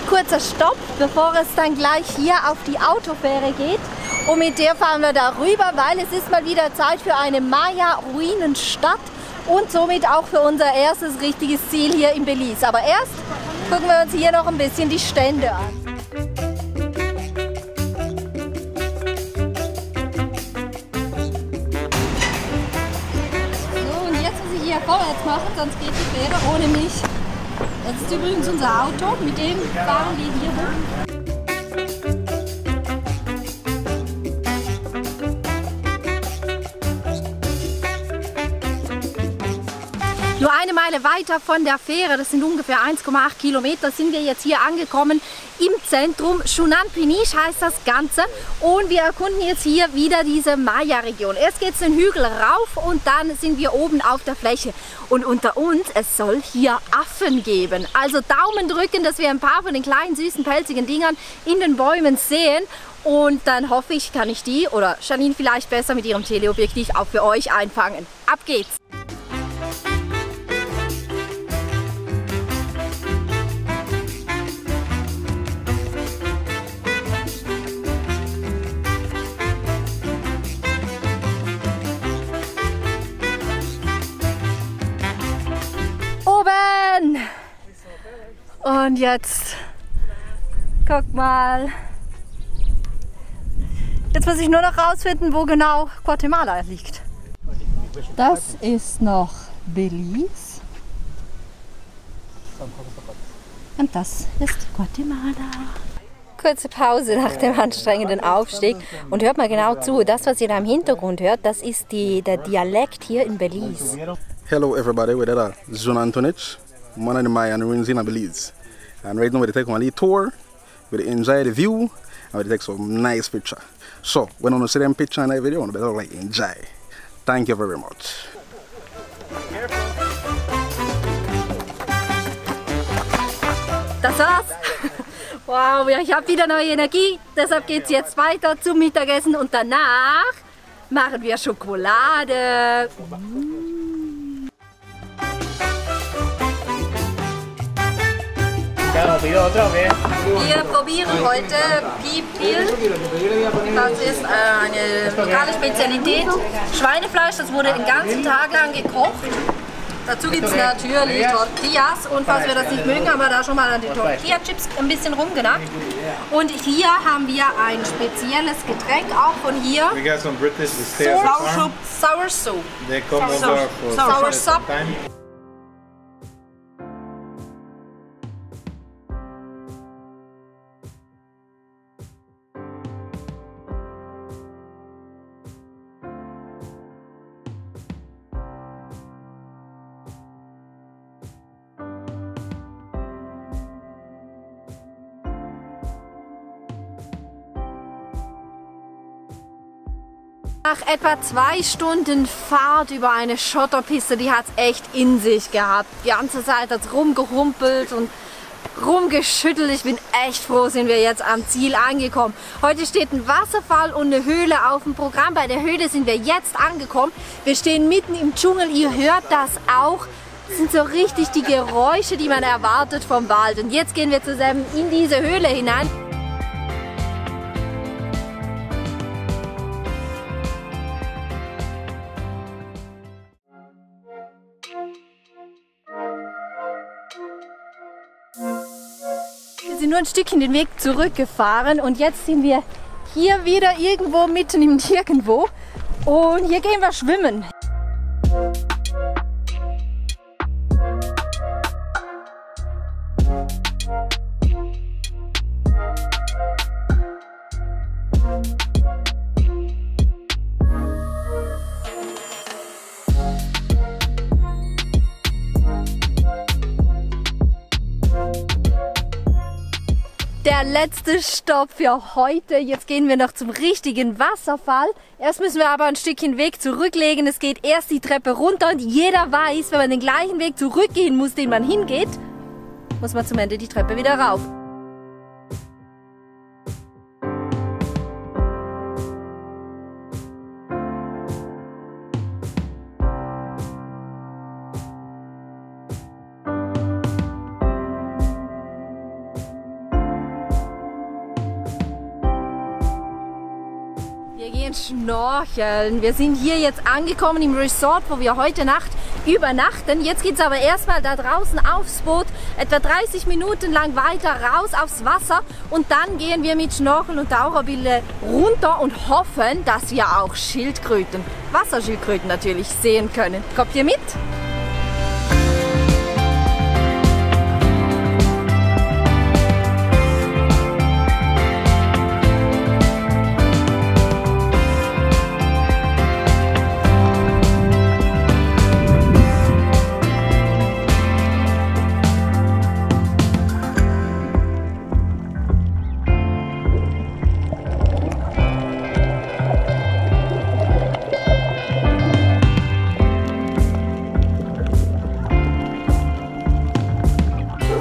Kurzer Stopp, bevor es dann gleich hier auf die Autofähre geht. Und mit der fahren wir darüber, weil es ist mal wieder Zeit für eine Maya-Ruinenstadt und somit auch für unser erstes richtiges Ziel hier in Belize. Aber erst gucken wir uns hier noch ein bisschen die Stände an. So, und jetzt muss ich hier vorwärts machen, sonst geht die Fähre ohne mich. Das ist übrigens unser Auto, mit dem fahren wir hier hoch. Nur eine Meile weiter von der Fähre, das sind ungefähr 1,8 Kilometer, sind wir jetzt hier angekommen im Zentrum. Shunan Pinish heißt das Ganze und wir erkunden jetzt hier wieder diese Maya-Region. Erst geht es den Hügel rauf und dann sind wir oben auf der Fläche. Und unter uns, es soll hier Affen geben. Also Daumen drücken, dass wir ein paar von den kleinen, süßen, pelzigen Dingern in den Bäumen sehen. Und dann hoffe ich, kann ich die oder Janine vielleicht besser mit ihrem Teleobjektiv auch für euch einfangen. Ab geht's! Und jetzt, guck mal, jetzt muss ich nur noch rausfinden, wo genau Guatemala liegt. Das ist noch Belize und das ist Guatemala. Kurze Pause nach dem anstrengenden Aufstieg und hört mal genau zu, das was ihr da im Hintergrund hört, das ist der Dialekt hier in Belize. Hello everybody, we're Shunan Pinish, one of the Mayan ruins in Belize. And right now we're taking a little tour, we enjoy the view, and we take some nice picture. So, when you see them picture in that video, you better like enjoy. Thank you very much. Das war's. Wow, ich habe wieder neue Energie, deshalb geht es jetzt weiter zum Mittagessen und danach machen wir Schokolade. Wir probieren heute Pipil. Das ist eine lokale Spezialität. Schweinefleisch, das wurde den ganzen Tag lang gekocht. Dazu gibt es natürlich Tortillas und falls wir das nicht mögen, haben wir da schon mal an den Tortilla-Chips ein bisschen rumgenackt. Und hier haben wir ein spezielles Getränk, auch von hier. Sour Soup. Sour Soup. Nach etwa 2 Stunden Fahrt über eine Schotterpiste, die hat es echt in sich gehabt. Die ganze Zeit hat es rumgehumpelt und rumgeschüttelt. Ich bin echt froh, sind wir jetzt am Ziel angekommen. Heute steht ein Wasserfall und eine Höhle auf dem Programm. Bei der Höhle sind wir jetzt angekommen. Wir stehen mitten im Dschungel, ihr hört das auch. Das sind so richtig die Geräusche, die man erwartet vom Wald. Und jetzt gehen wir zusammen in diese Höhle hinein. Wir sind nur ein Stückchen den Weg zurückgefahren und jetzt sind wir hier wieder irgendwo mitten im Nirgendwo und hier gehen wir schwimmen. Der letzte Stopp für heute. Jetzt gehen wir noch zum richtigen Wasserfall. Erst müssen wir aber ein Stückchen Weg zurücklegen. Es geht erst die Treppe runter und jeder weiß, wenn man den gleichen Weg zurückgehen muss, den man hingeht, muss man zum Ende die Treppe wieder rauf. gehen schnorcheln. Wir sind hier jetzt angekommen im Resort, wo wir heute Nacht übernachten. Jetzt geht es aber erstmal da draußen aufs Boot, etwa 30 Minuten lang weiter raus aufs Wasser und dann gehen wir mit Schnorchel und Taucherbrille runter und hoffen, dass wir auch Schildkröten, Wasserschildkröten natürlich, sehen können. Kommt ihr mit?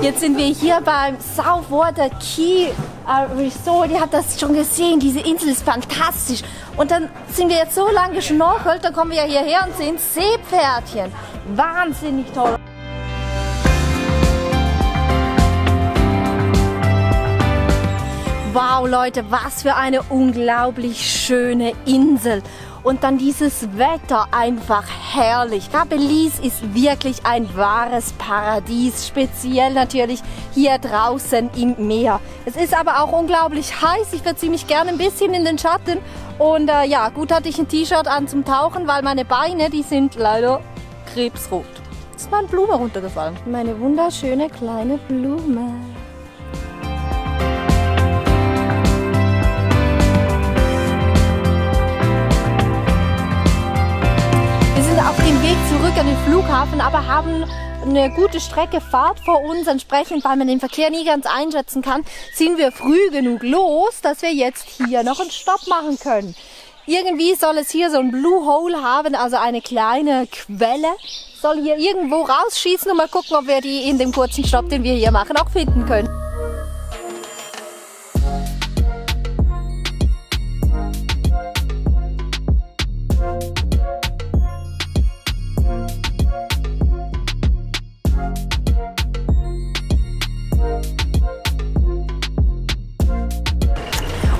Jetzt sind wir hier beim Southwater Key Resort. Ihr habt das schon gesehen, diese Insel ist fantastisch. Und dann sind wir jetzt so lange geschnorchelt, dann kommen wir ja hierher und sehen Seepferdchen. Wahnsinnig toll. Wow Leute, was für eine unglaublich schöne Insel. Und dann dieses Wetter, einfach herrlich. Belize ist wirklich ein wahres Paradies, speziell natürlich hier draußen im Meer. Es ist aber auch unglaublich heiß, ich würde ziemlich gerne ein bisschen in den Schatten. Und ja, gut hatte ich ein T-Shirt an zum Tauchen, weil meine Beine, die sind leider krebsrot. Es ist mal eine Blume runtergefallen. Meine wunderschöne kleine Blume. Auf dem Weg zurück an den Flughafen, aber haben eine gute Strecke Fahrt vor uns. Entsprechend, weil man den Verkehr nie ganz einschätzen kann, sind wir früh genug los, dass wir jetzt hier noch einen Stopp machen können. Irgendwie soll es hier so ein Blue Hole haben, also eine kleine Quelle. Soll hier irgendwo rausschießen und mal gucken, ob wir die in dem kurzen Stopp, den wir hier machen, auch finden können.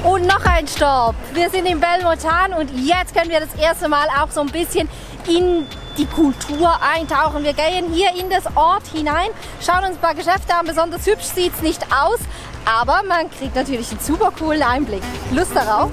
Und noch ein Stopp. Wir sind in Belmopan und jetzt können wir das erste Mal auch so ein bisschen in die Kultur eintauchen. Wir gehen hier in das Ort hinein, schauen uns ein paar Geschäfte an. Besonders hübsch sieht es nicht aus, aber man kriegt natürlich einen super coolen Einblick. Lust darauf?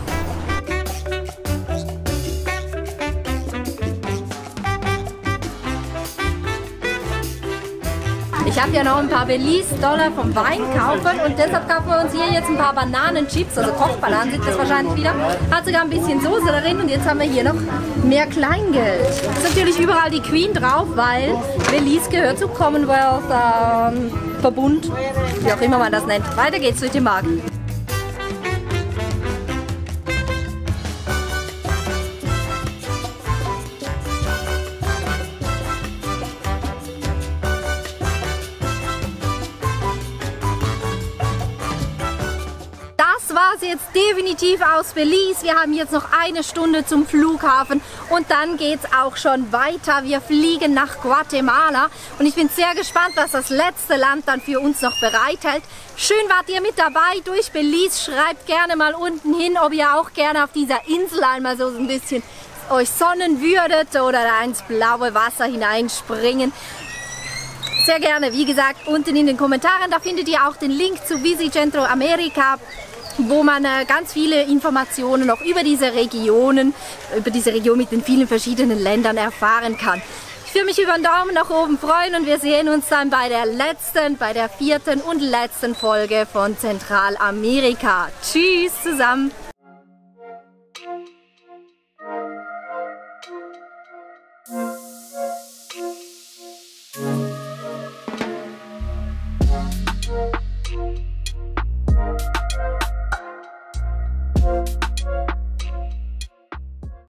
Ich habe ja noch ein paar Belize-Dollar vom Wein kaufen und deshalb kaufen wir uns hier jetzt ein paar Bananenchips, also Kochbananen sind das wahrscheinlich wieder. Hat sogar ein bisschen Soße darin und jetzt haben wir hier noch mehr Kleingeld. Ist natürlich überall die Queen drauf, weil Belize gehört zum Commonwealth Verbund, wie auch immer man das nennt. Weiter geht's durch den Markt. Das war es jetzt definitiv aus Belize. Wir haben jetzt noch eine Stunde zum Flughafen und dann geht es auch schon weiter. Wir fliegen nach Guatemala und ich bin sehr gespannt, was das letzte Land dann für uns noch bereithält. Schön wart ihr mit dabei durch Belize. Schreibt gerne mal unten hin, ob ihr auch gerne auf dieser Insel einmal so ein bisschen euch sonnen würdet oder da ins blaue Wasser hineinspringen. Sehr gerne, wie gesagt, unten in den Kommentaren. Da findet ihr auch den Link zu Visit Centro America, wo man ganz viele Informationen noch über diese Region mit den vielen verschiedenen Ländern erfahren kann. Ich würde mich über einen Daumen nach oben freuen und wir sehen uns dann bei der vierten und letzten Folge von Zentralamerika. Tschüss zusammen!